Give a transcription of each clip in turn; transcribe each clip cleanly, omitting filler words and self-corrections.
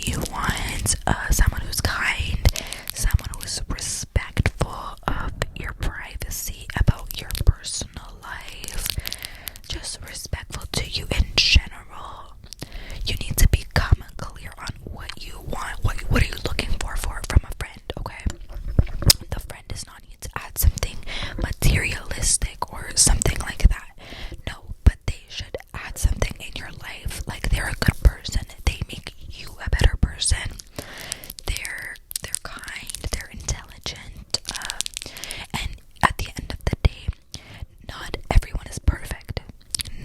You want someone who's kind, someone who's respectful of your privacy, about your personal life, just respectful to you in general. You need to become clear on what you want. What are you looking for from a friend, okay? The friend does not need to add something materialistic or something like that. No, but they should add something in your life. Like, they're a good person. They make you a better person. They're kind. They're intelligent. And at the end of the day, not everyone is perfect.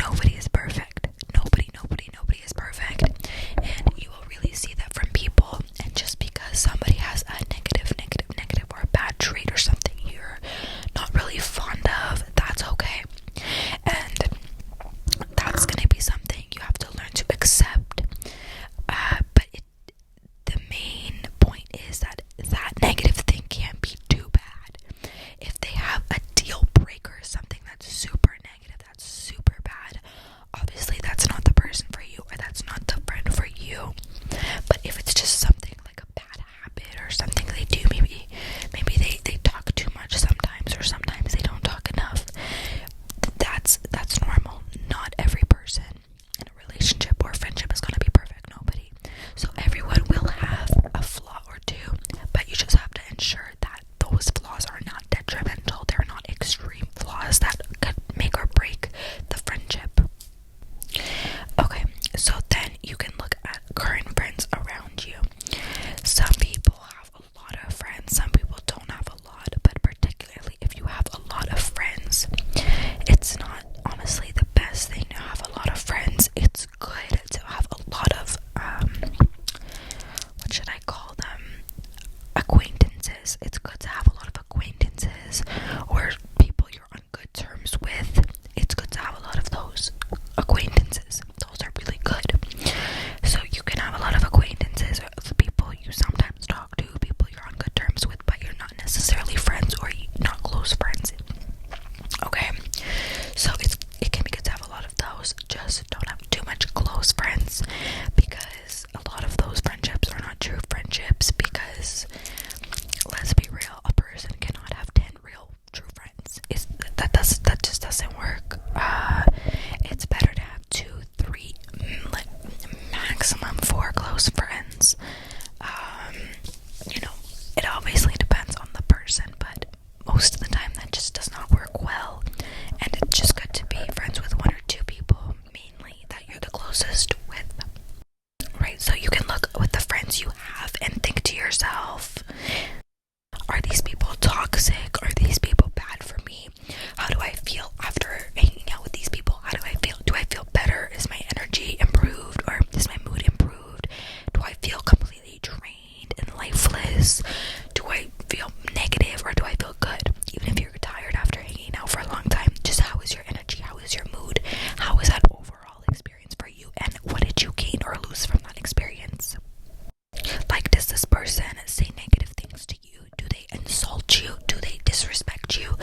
Nobody is perfect. Nobody is perfect. And you will really see that from people. And just because somebody has a negative or a bad trait or something you're not really fond of, that's okay. And that's gonna be something you have to learn to accept. The main point is that negative thing can't be too bad. If they have a deal breaker, something that's super negative, that's super bad, obviously that's not the person for you, or that's not the friend for you. But if it's just something like a bad habit or something they do, maybe they talk too much sometimes, or sometimes they don't talk enough, that's normal. Not every person in a relationship or friendship is going to be perfect. Nobody. So everyone will have a flaw or two, but you just have to ensure that those flaws are not detrimental. They're not extreme flaws that could make or break the friendship. Okay, so then you can look at current friends around you. Some people have a lot of friends, some people don't have a lot, but particularly if you have a lot of friends, it's not honestly the best thing to have a lot of friends. It's good to have a lot of what should I call them? Acquaintances. It's good to have a lot of acquaintances, or people you're on good terms with. It's good to have a lot of those acquaintances. Those are really good. So you can have a lot of acquaintances, of people you sometimes talk to, people you're on good terms with, but you're not necessarily friends, or not close friends. Okay, so it can be good to have a lot of those. Just don't have too much close friends, because a lot of those friendships are not true friendships. Because let's be real, a person cannot have 10 real true friends. That just doesn't work. It's better to have 2, 3, like maximum 4 close friends. It obviously depends on the person, but most of the time that just does not work well. And it's just good to be friends with 1 or 2 people, mainly, that you're the closest with. Right, so you can look with the friends you have and think to yourself, are these people toxic? Are these people bad for me? How do I feel after hanging out with these people? How do I feel? Do I feel better? Is my energy improved, or is my mood improved? Do I feel completely drained and lifeless? Do I feel negative, or do I feel good? Even if you're tired after hanging out for a long time, just how is your energy? How is your mood? How is that overall experience for you? And what did you gain or lose from that experience? Like, does this person say negative things to you? Do they insult you? Do they disrespect you?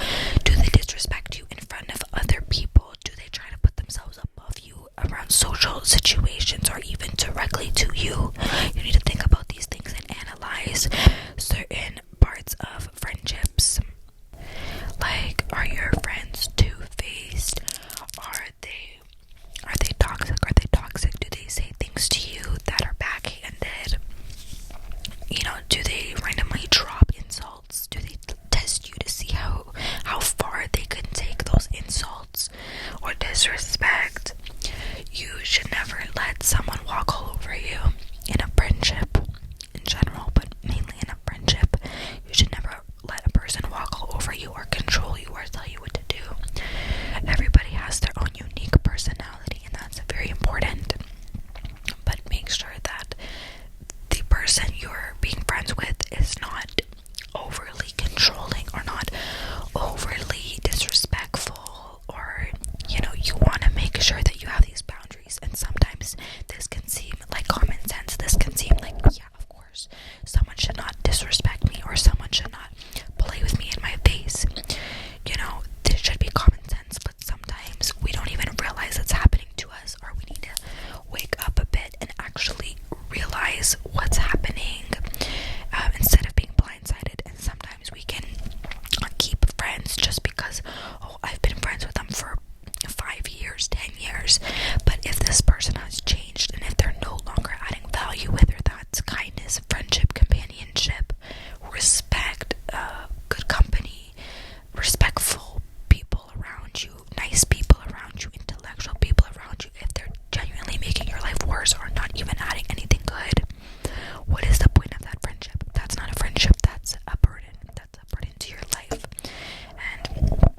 Do they disrespect you in front of other people? Do they try to put themselves above you around social situations, or even directly to you? You need to think about these things and analyze certain parts of friendships. Like, are your friends two-faced? Are they toxic? Are they toxic? Do they say things to you that are backhanded? Do they randomly drop insults? Do they test you to see how far they can take those insults or disrespect? You should never let someone walk all over you in a friendship in general, but mainly in a friendship. You should never let a person walk all over you or control you or tell you what to do. Everybody has their own unique personality, and that's very important. But make sure that the person you're being friends with is not overly controlling, or not overly disrespectful, or you want to make sure that you have these boundaries. And sometimes this can seem like common sense. This can seem like, yeah, of course, someone should not disrespect me, or someone should not play with me in my face. This should be common sense, but sometimes we don't even realize it's happening to us, or we need to wake up a bit and actually realize what what's happening, instead of being blindsided. And sometimes we can keep friends just because, oh, I've been friends with them for 5 years, 10 years. But if this person has changed, and if they're no longer adding value, whether that's kindness, friendship, companionship, respect, good company, respectful people around you, nice people around you, intellectual people around you, if they're genuinely making your life worse or not even adding anything good, what is the point of that friendship? That's not a friendship, that's a burden. That's a burden to your life. And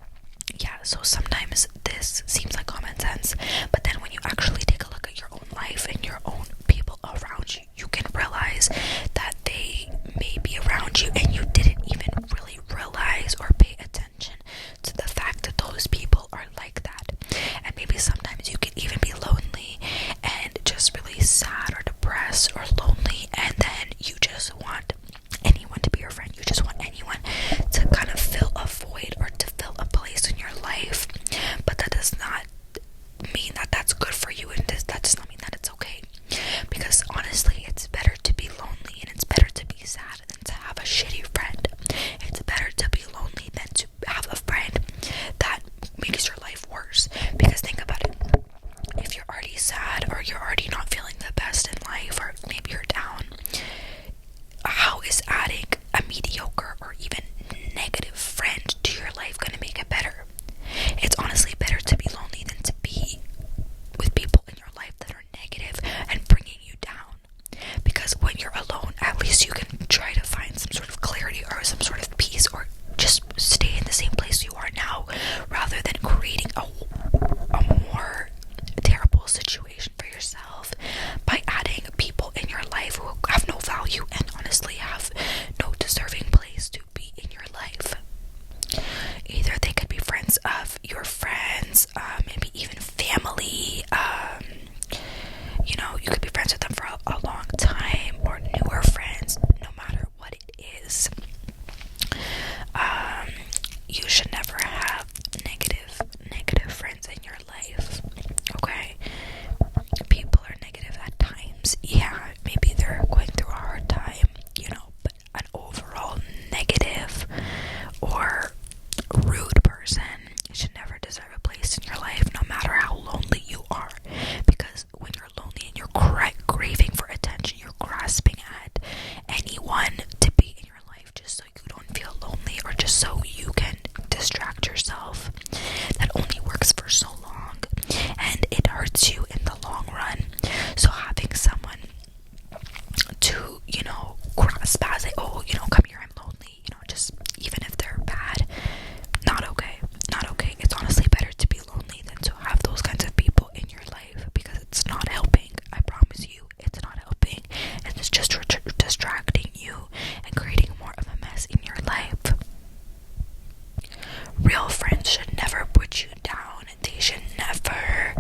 yeah, so sometimes this seems like common sense, but then when you actually take a look at your own life and your own people around you, you can realize that they may be around you and you didn't even really realize or pay attention to the fact that those people are like that. And maybe sometimes you can even be lonely and just really sad or depressed or lonely, and then you just want anyone to be your friend. You just want anyone to kind of fill a void or to fill a place in your life. But that does not mean that that's good for you, and that does not mean that it's okay. Because honestly, it's better to be lonely and it's better to be sad than to have a shitty friend. It's better to be lonely than to have a friend that makes your life worse. Because think about it. If you're already sad or you're already not feeling the best in life, or maybe you're down, how is adding a mediocre or even negative friend to your life going to make it better? It's honestly better to be lonely than to be with people in your life that are negative and bringing you down. Because when you're alone, at least you can try to find some sort of clarity or some sort of peace, or just stay in the same place you are now, rather than creating a more terrible situation for yourself by adding people in your life who have no value and honestly have no deserving place to be in your life. Either they could be friends of your friends, maybe even family, you could be friends with them for a long time, or newer friends. No matter what it is, you should never have negative friends in your life. Okay, people are negative at times. Yeah, maybe they're going through a hard time, but an overall negative or rude person should never deserve a place in your life, no matter how lonely you are. Because when you're lonely and you're craving for attention, you're grasping at anyone to be in your life just so you don't feel lonely, or just so you can distract yourself. That only works for so long, and it hurts you in the long run. So having someone to, grasp as come here, I'm lonely, just even if they're bad, not okay. It's honestly better to be lonely than to have those kinds of people in your life, because it's not helping. I promise you, it's not helping, and it's just distracting you and creating more of a mess in your life. Real friends should never put you down. They should never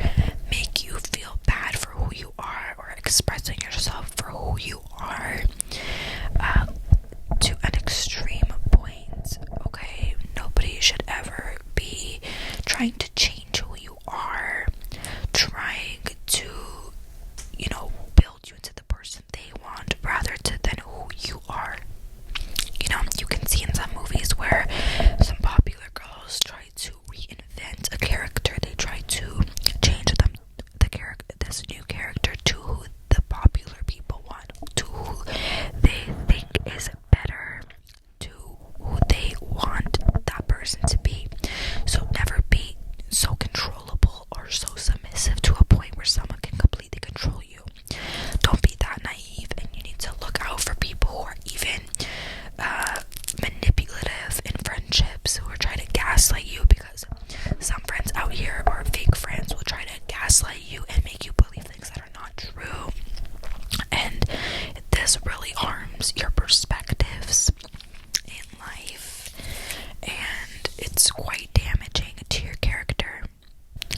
make you feel bad for who you are, or expressing yourself for who you are to an extreme point. Okay, nobody should ever be trying to change who you are, trying to build you into the person they want rather than who you are. You can see in some movies where some popular girls try to reinvent a character. They try to change this new character to who the popular people want, to who they think is better, to who they want that person to be. So never be so controllable or so submissive to a point where someone can completely control you. Don't be that naive, and you need to look out for people who are even manipulative in friendships, who are trying to gaslight you, because some friends out here, or fake friends, will try to gaslight you and make you believe things that are not true. And this really harms your perspectives in life, and it's quite damaging to your character.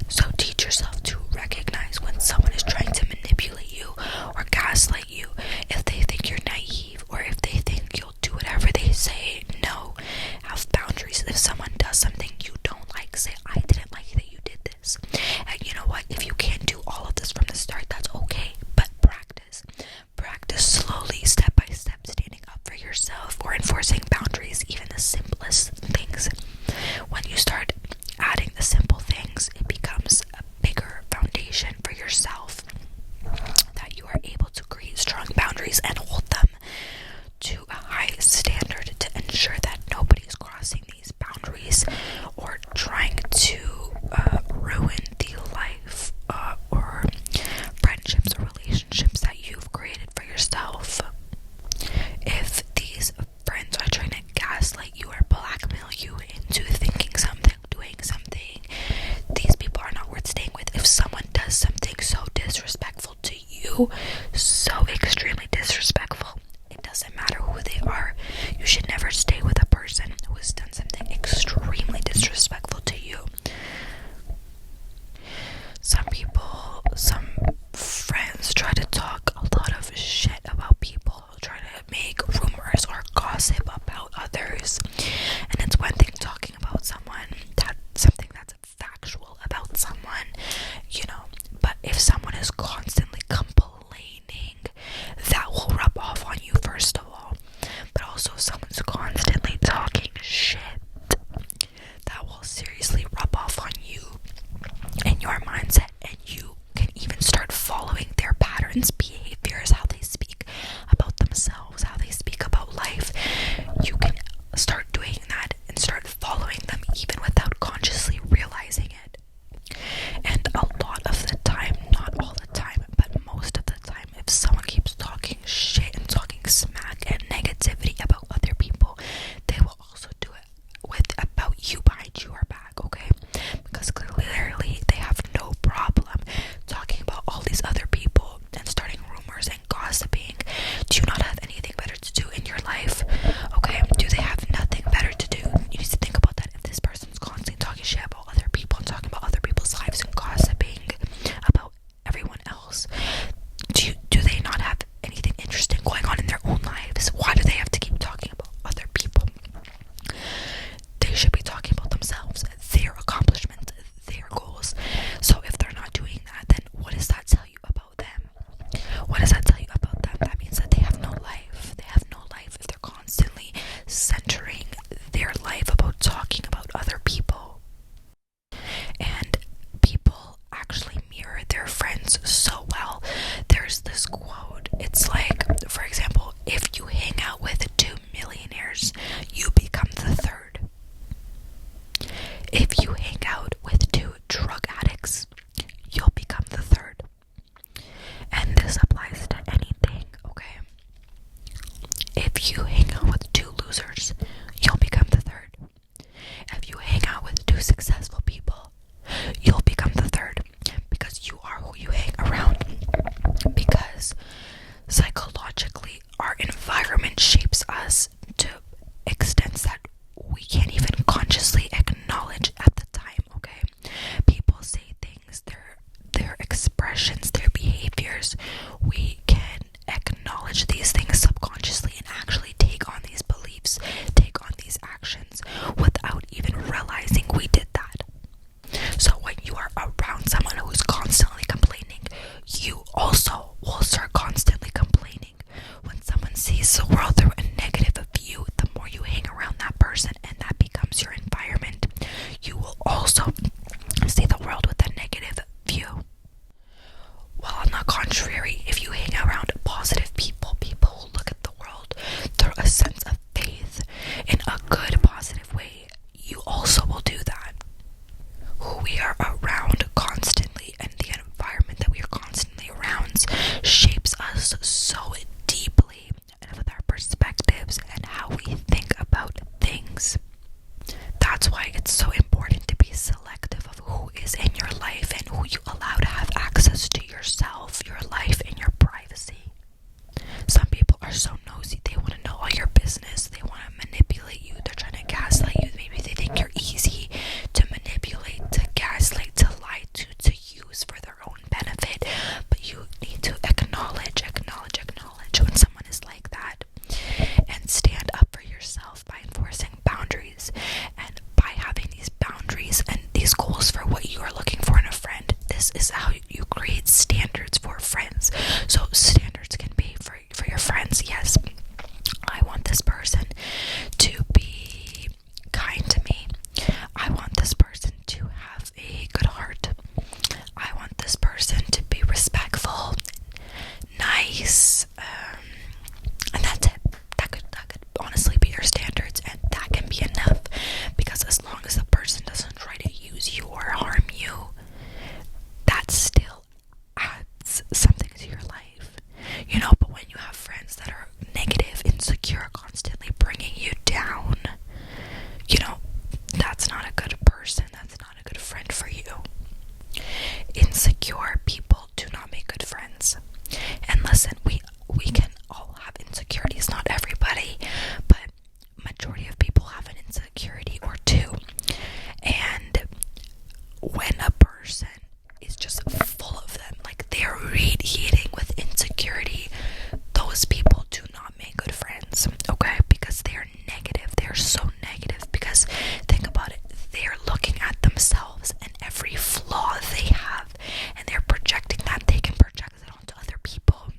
So teach yourself to recognize when someone is trying to manipulate you or gaslight you. If they think you're naive, or if they think you'll do whatever they say, no. Have boundaries. If someone does something you don't like, say, I didn't like that you did this. And you know what? If you can't do all of this from the start, that's okay. But practice. Practice slowly. yourself or enforcing boundaries, even the simplest things, when you start adding the simple things, it becomes a bigger foundation for yourself that you are able to create strong boundaries and hold them to a high standard to ensure that nobody is crossing these boundaries or trying to ruin the life or friendships or relationships that you've created for yourself. If these friends are trying to gaslight you or blackmail you into thinking something, doing something, these people are not worth staying with. If someone does something so disrespectful to you, so extremely disrespectful, it doesn't matter who they are, you should never stay with a person who has done something extremely disrespectful to you. Some friends try to talk a lot of shit about people, try to make rumors or gossip about others, and it's one thing talking about something that's factual about someone, but if someone is constantly complaining, that will rub off on you first of all, but also if someone's constantly talking shit, that will seriously rub off on you and your mindset, and you can even start following their patterns, behaviors, how they speak about themselves, how they speak about life. You can start doing that and start following them even without consciously realizing it. And a lot of the time, not all the time, but most of the time, if someone keeps talking shit and talking smack and negativity about other people, they will also do it about you behind your back, okay? Because clearly they have no problem talking about all these other people and starting rumors and gossiping. Do you not have anything better to do in your life? Okay, do they have nothing better to do? You need to think about that. If this person's constantly talking shit about other people and talking about other people's lives and gossiping about everyone else, do they not have anything interesting going on in their own lives? Why do they have to keep talking about other people? They should be talking about themselves, their accomplishments, their goals. So if they're not doing that, then what does that tell you about them? What does that tell you about them? That means that they have no life. They have no life if they're constantly centering their life about talking about other people. And people actually mirror their friends so well. There's this quote. It's like, for example, if you hang out with 2 millionaires, you become the third. If you hang out with 2 drug addicts, you'll become the third. And this applies to anything, okay? If you hang out with 2 losers, you'll become the third. If you hang out with 2 successful people, you'll become the third, because you are who you hang around. Because psychologically, our environment shapes us to extents that we can't even consciously acknowledge at the time, okay? People say things, their expressions, their behaviors, we can acknowledge these things subconsciously and actually take on these beliefs, take on these actions without even realizing we did that. So when you are around someone who's constantly complaining, you also will start constantly complaining. When someone sees the world through a negative view, the more you hang around that person and that becomes your environment, you will also see the world with a negative view. While on the contrary, if you hang around positive people, people who look at the world through a sense of faith in a good, positive way, you also will do that. Who we are around constantly and the environment that we are constantly around shapes us so deeply, and with our perspective that are negative, insecure, constantly bringing you down, that's not a good person. That's not a good friend for you. Insecure people do not make good friends. And listen, we can all have insecurities. Not everybody, but majority of people have an insecurity or two. And when a person is just full of them, like they're radiating with insecurity, those people do not make good friends, okay? Because they're negative. They're so negative. Because think about it, they're looking at themselves and every flaw they have, and they're projecting that. They can project it onto other people.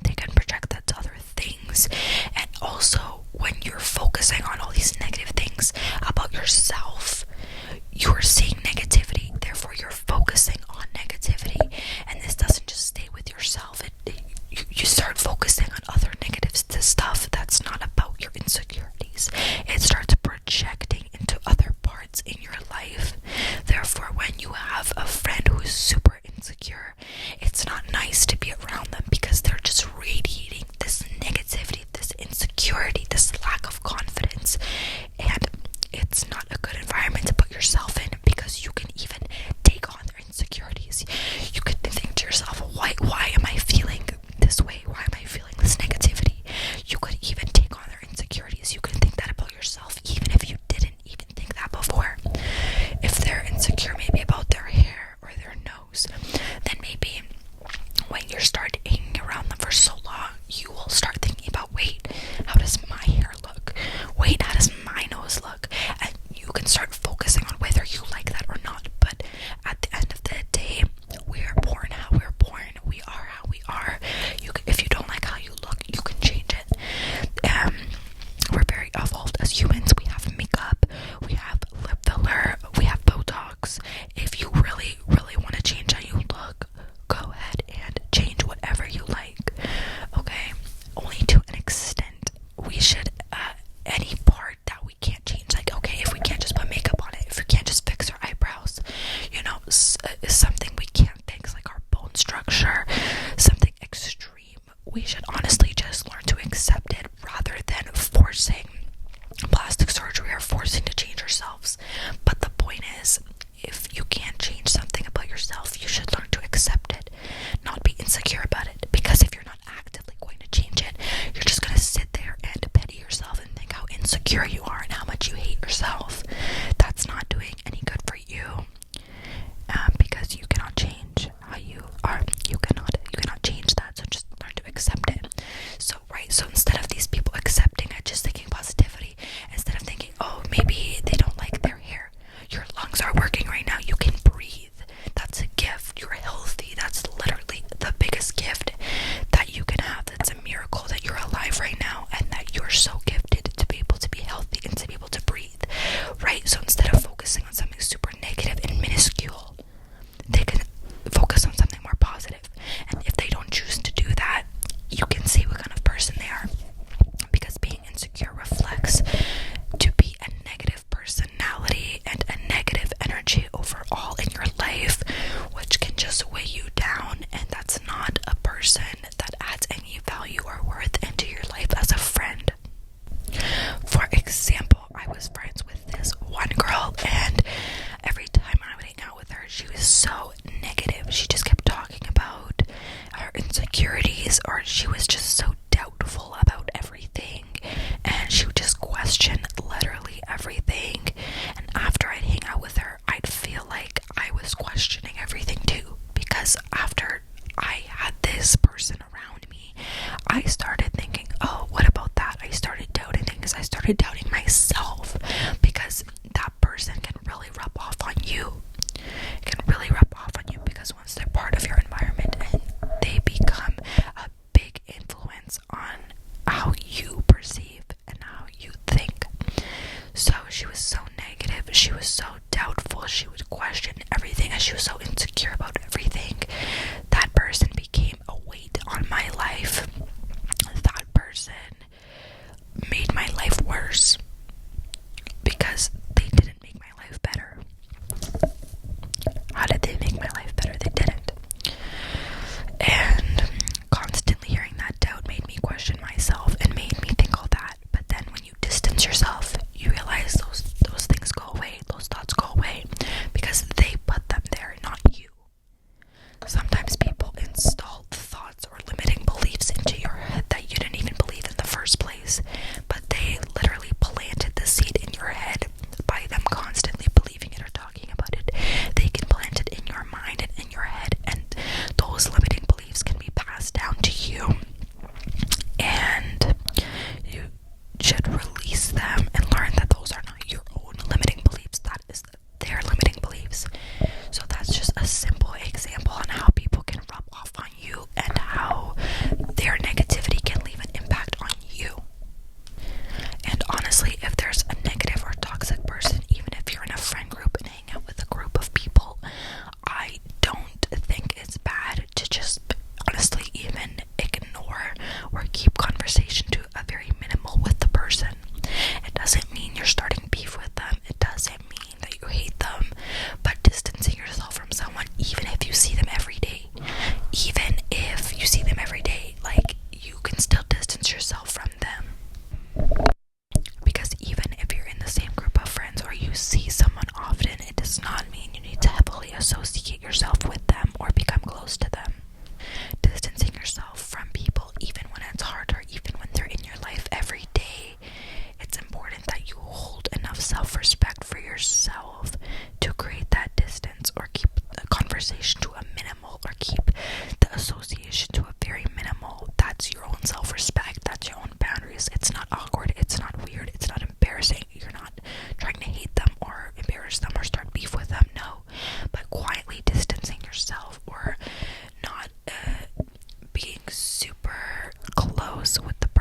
They can project that to other things. And also, when you're focusing on all these negative things about yourself, you're seeing negativity. Therefore, you're focusing on negativity. And this doesn't just stay with yourself. You start focusing on other negative stuff that's not about your insecurities. It starts projecting into other parts in your life. Therefore, when you have a friend who is super insecure, it's not nice to be around them because they're just radiating this negativity, this insecurity, this lack of confidence. And it's not a good environment to put yourself in, because you can even take on their insecurities. You could think to yourself, why am I feeling this way? Why am I feeling this negativity? You could even take on their insecurities. You could think that about yourself, even if you didn't even think that before. If they're insecure maybe about their hair or their nose, then maybe when you start hanging around them for so long, you will start thinking about, wait, how does my hair look? Wait, how does my nose look? And you can start focusing on whether you like that or not. But at the end of the day, we are born how we're born. We are how we are. If you don't like how you look, you can change it. We're very evolved as humans. We have makeup, we have lip filler, we have Botox. If you really, really want to change how you look, go ahead and change whatever you like. Okay? Only to an extent. We should, any part that we can't change, like, okay, if we can't just put makeup on it, if we can't just fix our eyebrows, something we can't fix, like our bone structure, something extreme, we should honestly just learn to accept it rather than forcing plastic surgery or forcing to change ourselves. But the point is, if you can't change something about yourself, you should learn to accept it, not be insecure about it. Because if you're not actively going to change it, you're just going to sit there and pity yourself and think how insecure you are and how much you hate yourself. That's not doing any good for you, because you cannot change how you are. You cannot change that. So just learn to accept it. So instead of these people accepting it, just thinking positivity, instead of thinking, oh, maybe they don't like their hair, your lungs are working right now, you can breathe. That's a gift. You're healthy. That's literally the biggest gift that you can have. That's a miracle that you're alive right now, and that you're so gifted to be able to be healthy and to be able to breathe, right? So instead of focusing on something super negative and minuscule, they can focus on something more positive. And if they don't choose to do that, you can see what kind of person they are, because being insecure reflects to be a negative personality and a negative energy overall in your life, which can just weigh you down. And that's not a person that adds any value or worth into your life as a friend. For example, I was friends with this one girl, and every time I would hang out with her, she was so negative. She just kept talking about her insecurities, or she was just so doubtful about everything, and she would just question literally everything. And after I'd hang out with her, I'd feel like I was questioning everything too, because after I had this person around me, I started thinking, oh, what about that? I started doubting things. I started doubting myself, because that person can really rub off on you. It can really rub off on you, because once they're part of your environment, and they become a big influence on how you perceive and how you think. So she was so negative. She was so doubtful. She would question everything, and she was so insecure about everything. That person became a weight on my life. That person made my life worse, because they didn't make my life better. How did they make my life better? They didn't. And constantly hearing that doubt made me question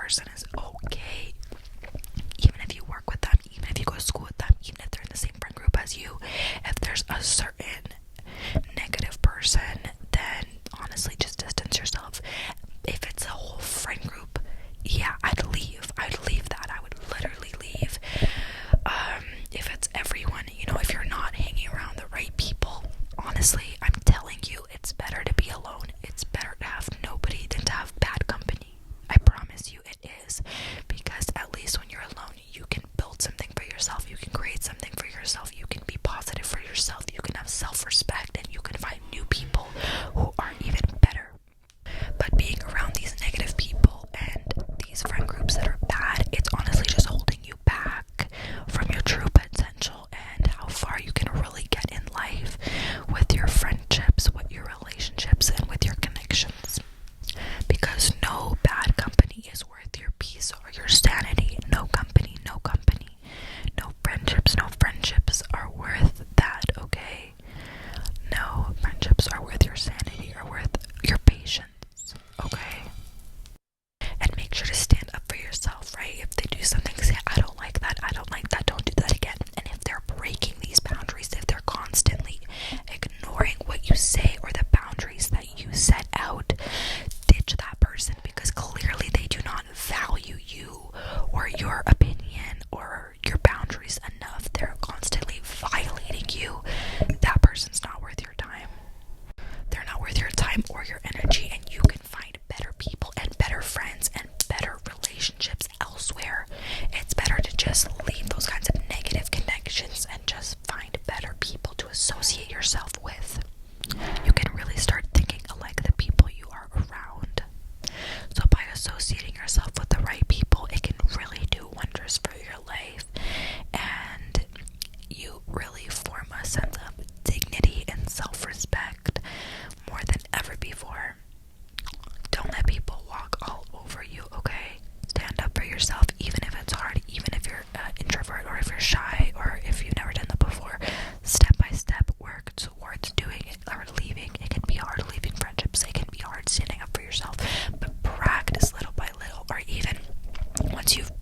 person is okay. Even if you work with them, even if you go to school with them, even if they're in the same friend group as you, if there's a certain negative person, then honestly just distance yourself. If it's a whole friend group, yeah, I'd leave that. I would literally leave. If it's everyone, if you're not hanging around the right people, honestly, I'm telling you, it's better to be alone. It's better to have nobody than to have bad company. I promise you it is. Because at least when you're alone, you can build something for yourself. You can create something for yourself. You can be positive for yourself. You can have self-respect, and you can find new people who are even better. But being around these negative people and these friend groups that are bad, it's honestly just holding you back from your true potential and how far you can really get in life with your friendships, with your relationships, and with your connections. Because no bad company is worth your peace or your sanity. No company, no friendships are worth that, okay? No friendships are worth your sanity or worth your patience, okay? And make sure to stand up for yourself, right? If they do something, say, I don't like that, don't do that again. And if they're breaking these boundaries, if they're constantly ignoring what you say or the boundaries that you set out, ditch that person, because clearly they do not value you or your opinion or your boundaries enough. They're constantly violating you. That person's not worth your time. They're not worth your time or your energy, and you can find better people and better friends and better relationships elsewhere. It's better to just leave those kinds of negative connections and just find better people to associate yourself with. You can really start thinking alike the people you are around. So by associating yourself with the right people, it can really do wonders for your life, and you really form a sense of dignity and self-respect more than ever before. Don't let people walk all over you, okay? Stand up for yourself, even if it's hard, even if you're an introvert or if you're shy or if you've never done that before. Step by step, work towards doing it or leaving. It can be hard leaving friendships. It can be hard standing up for yourself, but practice little by little, or even once you've